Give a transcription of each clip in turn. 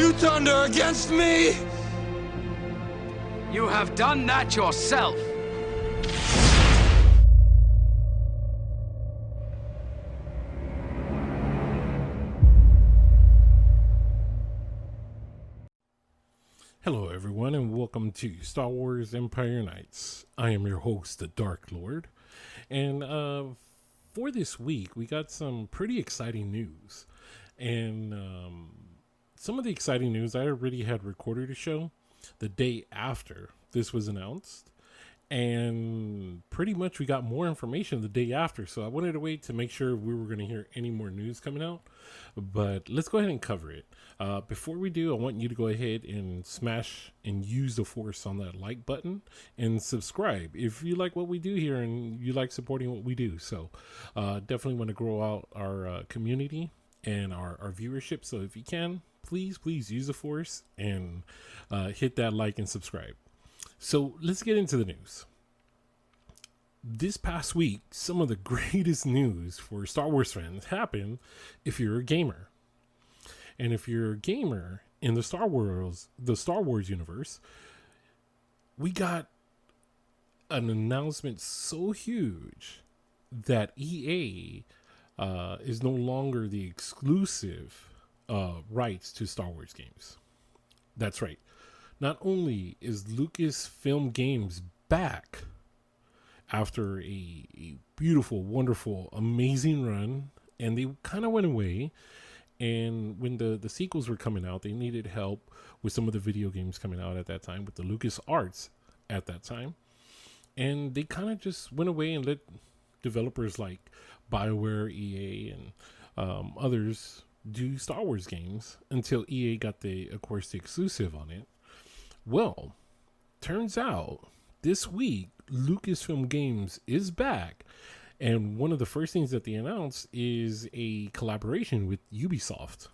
You turned her against me! You have done that yourself. Hello everyone and welcome to Star Wars Empire Nights. I am your host, the Dark Lord. And for this week, we got some pretty exciting news. And some of the exciting news I already had recorded a show the day after this was announced. And pretty much we got more information the day after. So I wanted to wait to make sure we were going to hear any more news coming out. But let's go ahead and cover it. Before we do, I want you to go ahead and smash and use the force on that like button and subscribe if you like what we do here and you like supporting what we do. So definitely want to grow out our community and our viewership. So if you can, please use the force and hit that like and subscribe. So let's get into the news. This past week, some of the greatest news for Star Wars fans happened if you're a gamer. And if you're a gamer in the Star Wars universe, we got an announcement so huge that EA is no longer the exclusive rights to Star Wars games. That's right. Not only is Lucasfilm Games back after a beautiful, wonderful, amazing run, and they kind of went away. And when the sequels were coming out, they needed help with some of the video games coming out at that time, with the LucasArts at that time. And they kind of just went away and let developers like BioWare, EA, and others do Star Wars games until EA got of course, the exclusive on it. Well, turns out this week, Lucasfilm Games is back. And one of the first things that they announced is a collaboration with Ubisoft.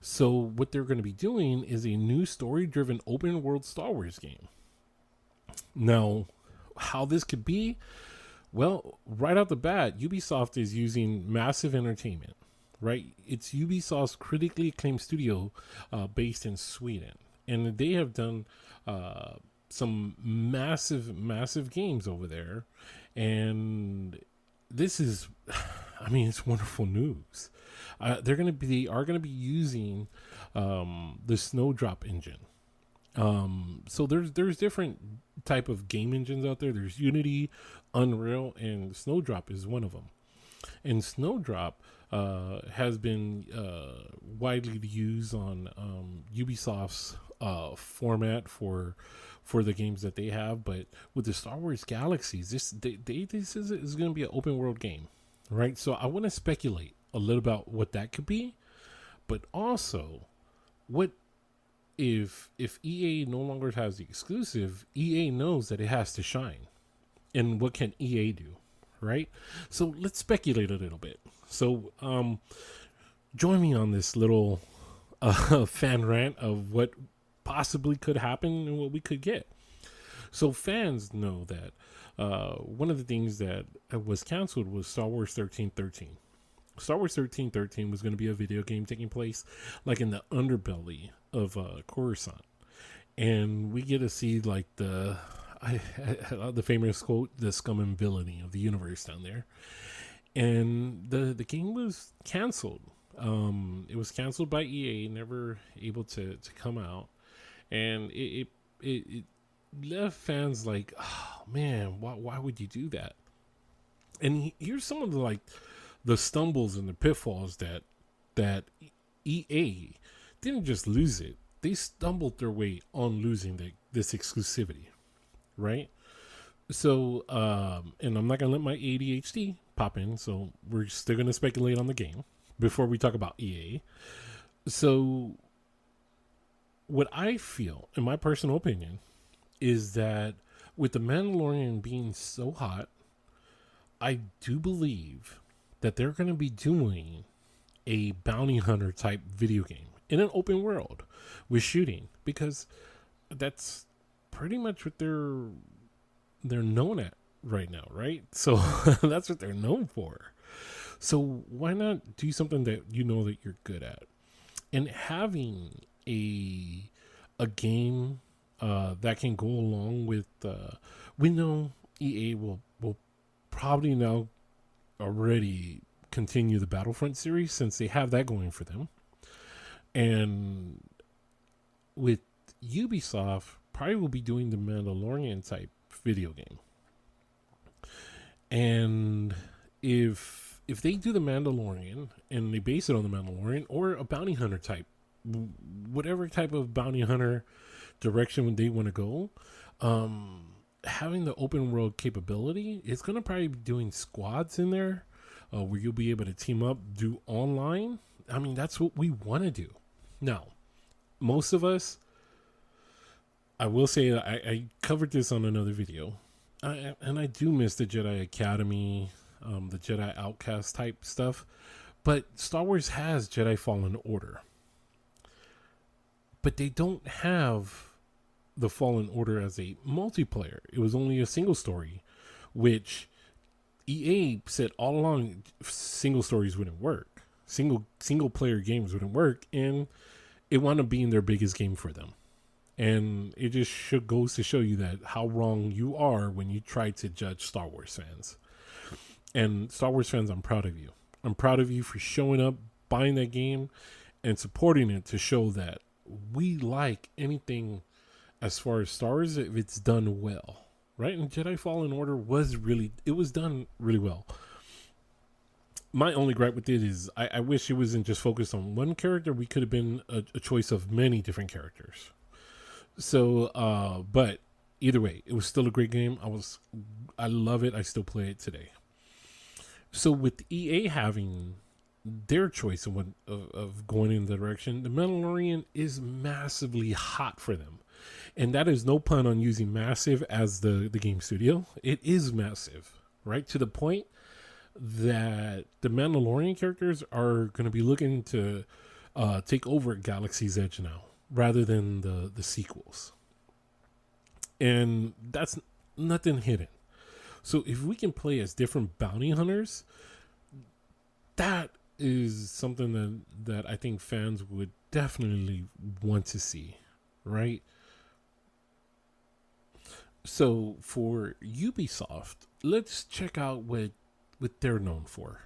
So what they're going to be doing is a new story-driven open-world Star Wars game. Now, how this could be? Well, right out the bat, Ubisoft is using Massive Entertainment, right? It's Ubisoft's critically acclaimed studio based in Sweden. And they have done some massive games over there. And this is, it's wonderful news. They are going to be using the Snowdrop engine. So there's different type of game engines out there. There's Unity, Unreal, and Snowdrop is one of them. And Snowdrop has been widely used on Ubisoft's format for the games that they have. But with the Star Wars Galaxies, this is going to be an open world game, right? So I want to speculate a little about what that could be, but also what if EA no longer has the exclusive, EA knows that it has to shine. And what can EA do, right? So let's speculate a little bit. So join me on this little fan rant of what possibly could happen and what we could get. So fans know that one of the things that was canceled was Star Wars 1313. Star Wars 1313 was going to be a video game taking place like in the underbelly of Coruscant. And we get to see like the famous quote, the scum and villainy of the universe down there. And the game was canceled. It was canceled by EA, never able to come out. And it left fans like, oh man, why would you do that? And here's some of the stumbles and the pitfalls that EA didn't just lose it. They stumbled their way on losing this exclusivity, right? So, and I'm not going to let my ADHD pop in, so we're still going to speculate on the game before we talk about EA. So, what I feel, in my personal opinion, is that with The Mandalorian being so hot, I do believe that they're going to be doing a bounty hunter type video game in an open world with shooting, because that's pretty much what they're known at right now, right? So that's what they're known for. So why not do something that you know that you're good at? And having a game that can go along with. We know EA will probably now already continue the Battlefront series since they have that going for them, and with Ubisoft probably will be doing the Mandalorian type video game. And if they do the Mandalorian and they base it on the Mandalorian or a bounty hunter type, whatever type of bounty hunter direction they want to go, having the open world capability, it's going to probably be doing squads in there where you'll be able to team up, do online. I mean, that's what we want to do. Now, most of us, I will say I covered this on another video, and I do miss the Jedi Academy, the Jedi Outcast type stuff, but Star Wars has Jedi Fallen Order. But they don't have the Fallen Order as a multiplayer. It was only a single story, which EA said all along single stories wouldn't work. Single player games wouldn't work, and it wound up being their biggest game for them. And it just goes to show you that how wrong you are when you try to judge Star Wars fans. And Star Wars fans, I'm proud of you. I'm proud of you for showing up, buying that game, and supporting it to show that we like anything as far as Star Wars if it's done well, right? And Jedi Fallen Order was done really well. My only gripe with it is I wish it wasn't just focused on one character. We could have been a choice of many different characters. So, but either way, it was still a great game. I love it. I still play it today. So with EA having their choice of going in the direction, the Mandalorian is massively hot for them. And that is no pun on using massive as the game studio. It is massive, right? To the point that the Mandalorian characters are going to be looking to take over Galaxy's Edge now, rather than the sequels. And that's nothing hidden. So if we can play as different bounty hunters, that is something that I think fans would definitely want to see, right? So for Ubisoft, let's check out what they're known for,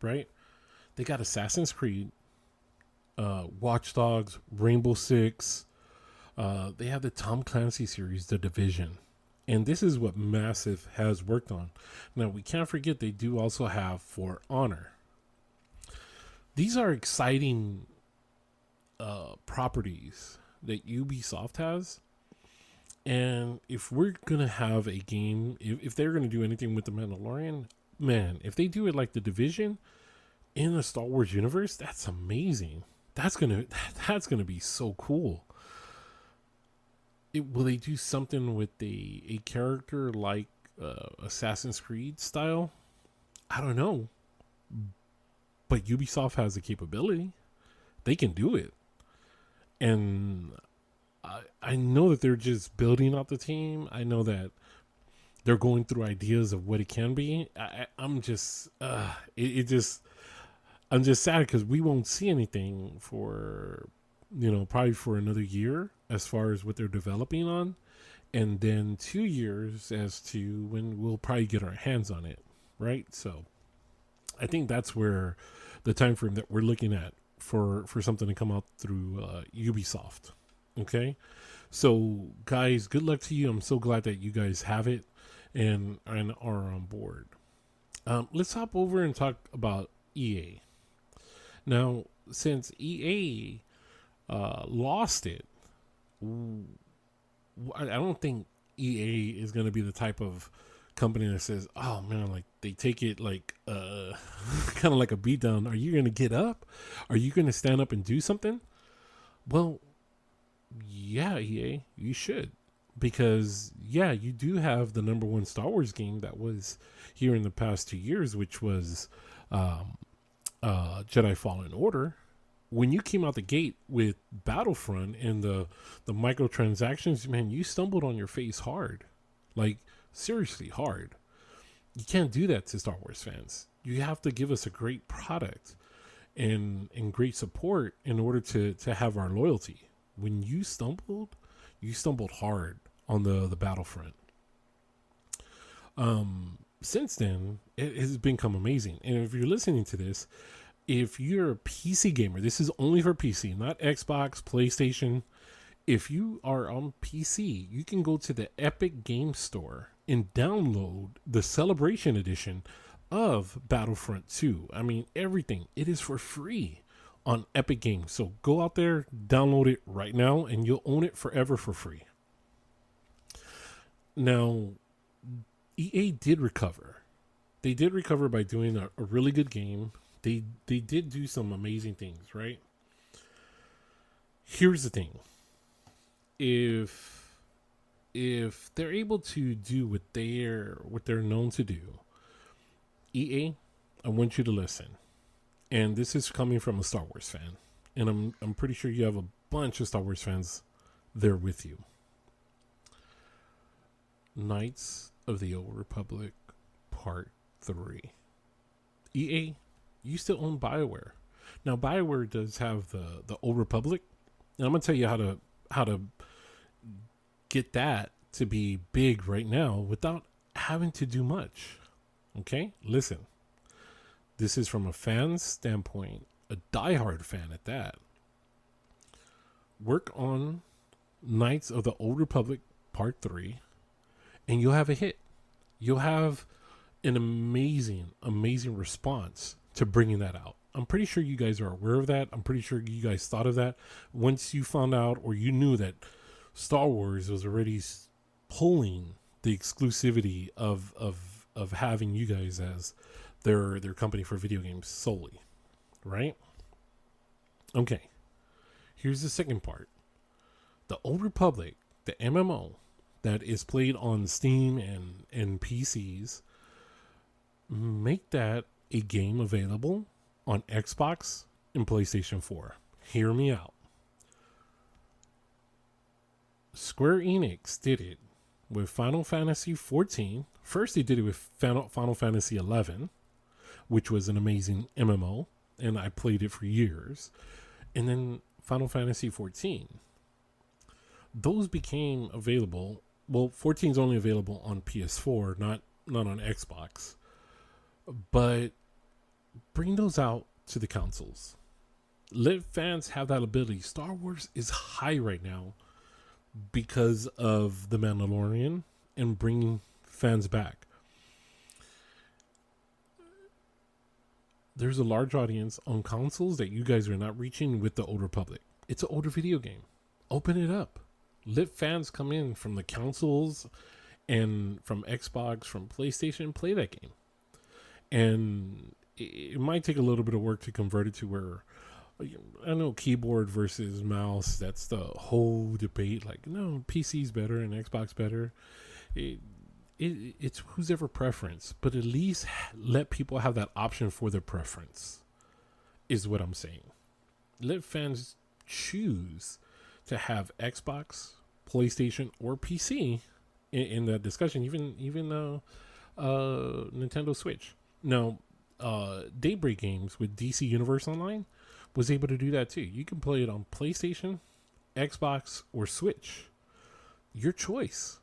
right? They got Assassin's Creed, Watch Dogs, Rainbow Six. They have the Tom Clancy series, The Division. And this is what Massive has worked on. Now, we can't forget they do also have For Honor. These are exciting properties that Ubisoft has. And if we're going to have a game, if they're going to do anything with The Mandalorian, man, if they do it like The Division in the Star Wars universe, that's amazing. That's gonna be so cool. Will they do something with a character like Assassin's Creed style? I don't know. But Ubisoft has the capability. They can do it. And I know that they're just building out the team. I know that they're going through ideas of what it can be. I'm just sad because we won't see anything for, probably for another year as far as what they're developing on. And then 2 years as to when we'll probably get our hands on it, right? So I think that's where the time frame that we're looking at for something to come out through Ubisoft. Okay? So guys, good luck to you. I'm so glad that you guys have it and are on board. Let's hop over and talk about EA. Now, since EA lost it, I don't think EA is going to be the type of company that says, oh man, like they take it like kind of like a beat down. Are you going to get up? Are you going to stand up and do something? Well, yeah, EA, you should. Because, yeah, you do have the number one Star Wars game that was here in the past 2 years, which was Jedi Fallen Order. When you came out the gate with Battlefront and the microtransactions, man, you stumbled on your face hard. Like, seriously hard. You can't do that to Star Wars fans. You have to give us a great product and great support in order to have our loyalty. when you stumbled hard on the Battlefront. Since then, it has become amazing. And if you're listening to this, if you're a PC gamer, this is only for PC, not Xbox, PlayStation. If you are on PC, you can go to the Epic Game Store and download the Celebration Edition of Battlefront 2. I mean, everything. It is for free on Epic Games. So go out there, download it right now, and you'll own it forever for free. Now, EA did recover. They did recover by doing a really good game. They did do some amazing things, right? Here's the thing. If they're able to do what they're known to do, EA, I want you to listen. And this is coming from a Star Wars fan. And I'm pretty sure you have a bunch of Star Wars fans there with you. Knights of the Old Republic Part 3. EA, you still own BioWare. Now BioWare does have the Old Republic, and I'm gonna tell you how to get that to be big right now without having to do much. Okay? Listen. This is from a fan's standpoint, a diehard fan at that. Work on Knights of the Old Republic Part 3, and you'll have a hit. You'll have an amazing response to bringing that out. I'm pretty sure you guys are aware of that. I'm pretty sure you guys thought of that once you found out or you knew that Star Wars was already pulling the exclusivity of having you guys as their company for video games solely, right? Okay. Here's the second part. The Old Republic, the MMO that is played on Steam and PCs, make that a game available on Xbox and PlayStation 4. Hear me out. Square Enix did it with Final Fantasy XIV. First, they did it with Final Fantasy XI, which was an amazing MMO, and I played it for years. And then Final Fantasy XIV. Those became available. Well, 14 is only available on PS4, not on Xbox. But bring those out to the consoles. Let fans have that ability. Star Wars is high right now because of The Mandalorian and bringing fans back. There's a large audience on consoles that you guys are not reaching with the Old Republic. It's an older video game. Open it up. Let fans come in from the consoles and from Xbox, from PlayStation, play that game. And it might take a little bit of work to convert it to where, I know, keyboard versus mouse, that's the whole debate. Like, no, PC's better and Xbox better. It's who's ever preference, but at least let people have that option for their preference, is what I'm saying. Let fans choose to have Xbox, PlayStation, or PC in that discussion, even Nintendo Switch. Now, Daybreak Games with DC Universe Online was able to do that too. You can play it on PlayStation, Xbox, or Switch. Your choice.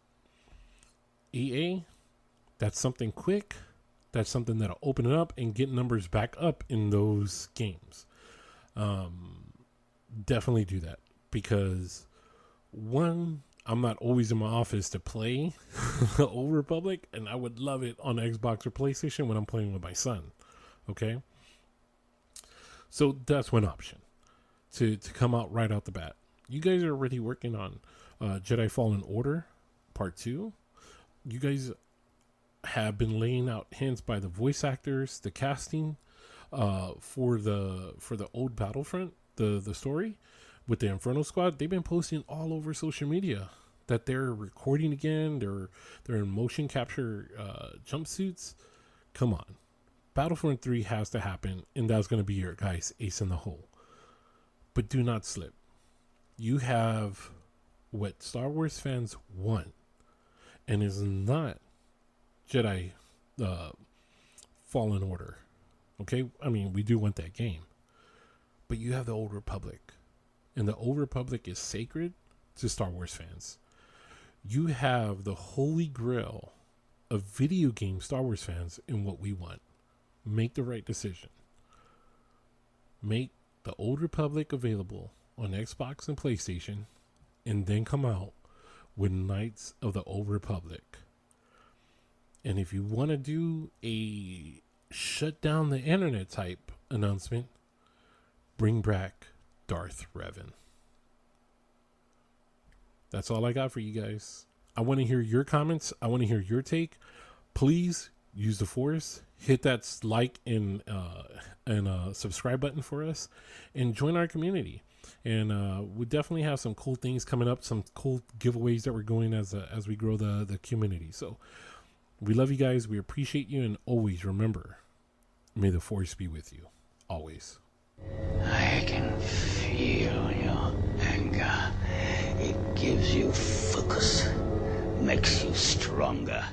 EA, that's something quick. That's something that'll open it up and get numbers back up in those games. Definitely do that, because one, I'm not always in my office to play Old Republic, and I would love it on Xbox or PlayStation when I'm playing with my son. Okay? So that's one option to come out right out the bat. You guys are already working on Jedi Fallen Order Part 2. You guys have been laying out hints by the voice actors, the casting for the old Battlefront, the story with the Inferno Squad. They've been posting all over social media that they're recording again. They're in motion capture jumpsuits. Come on, Battlefront 3 has to happen, and that's going to be your guys' ace in the hole. But do not slip. You have what Star Wars fans want, and is not Jedi Fallen Order. Okay? I mean, we do want that game. But you have the Old Republic. and the Old Republic is sacred to Star Wars fans. You have the holy grail of video game Star Wars fans in what we want. Make the right decision. Make the Old Republic available on Xbox and PlayStation, and then come out with Knights of the Old Republic. And if you want to do a shut down the internet type announcement, bring back Darth Revan. That's all I got for you guys. I want to hear your comments. I want to hear your take. Please use the Force. Hit that like and subscribe button for us, and join our community. And we definitely have some cool things coming up, some cool giveaways that we're going as we grow the community. So we love you guys. We appreciate you, and always remember, may the Force be with you. Always. I can feel your anger. It gives you focus, makes you stronger.